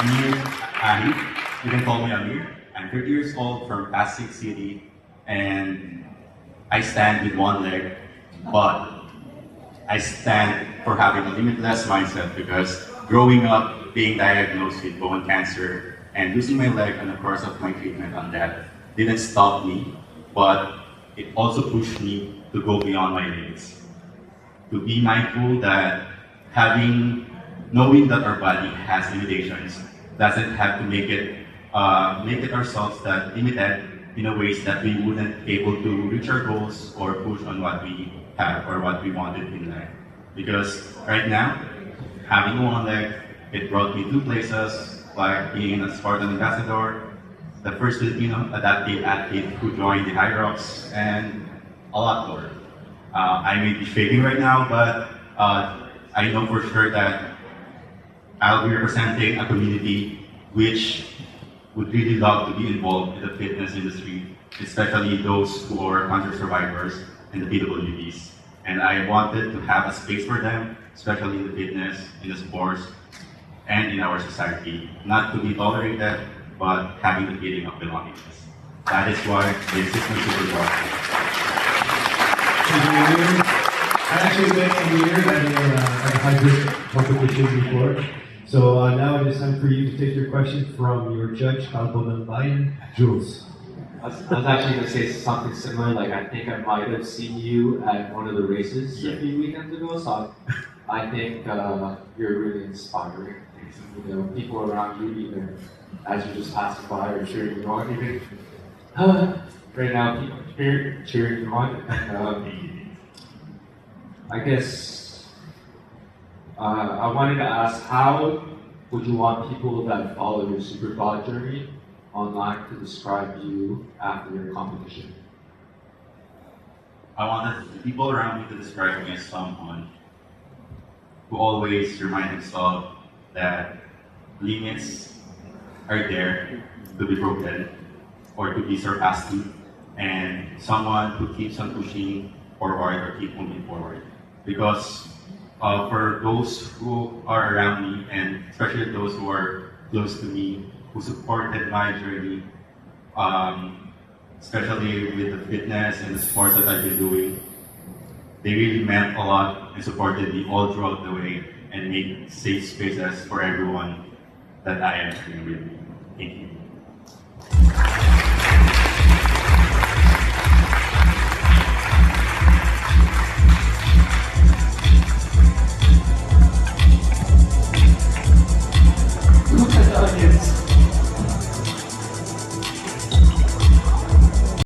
Amir Ali. You can call me Amir. I'm 30 years old from Pasig City, and I stand with one leg, but I stand for having a limitless mindset because growing up, being diagnosed with bone cancer and losing my leg in the course of my treatment on that didn't stop me, but it also pushed me to go beyond my limits. To be mindful that knowing that our body has limitations doesn't have to make it ourselves that limited in a ways that we wouldn't be able to reach our goals or push on what we have or what we wanted in life. Because right now, having one leg, it brought me two places, like being a Spartan ambassador, the first Filipino adaptive athlete who joined the High Rocks, and a lot more. I may be shaking right now, but I know for sure that I'll be representing a community which would really love to be involved in the fitness industry, especially those who are cancer survivors and the PWDs. And I wanted to have a space for them, especially in the fitness, in the sports, and in our society, not to be tolerated, but having the feeling of belongingness. That is why this is my Superbod. I actually met Amir at a hybrid competition before. So now it is time for you to take your question from your judge, Kalbo ng Bayan, Jules. I was actually going to say something similar. Like, I think I might have seen you at one of the races a few weekends ago. So I think you're really inspiring. You know, people around you, either as you just pass by or cheering you on, even right now, people cheering you on. I guess I wanted to ask, how would you want people that follow your Superbod journey online to describe you after your competition? I wanted the people around me to describe me as someone who always remind himself that limits are there to be broken or to be surpassed to, and someone who keeps on pushing forward or keep moving forward. Because for those who are around me, and especially those who are close to me, who supported my journey, especially with the fitness and the sports that I've been doing, they really meant a lot and supported me all throughout the way and made safe spaces for everyone that I am sharing with. Thank you.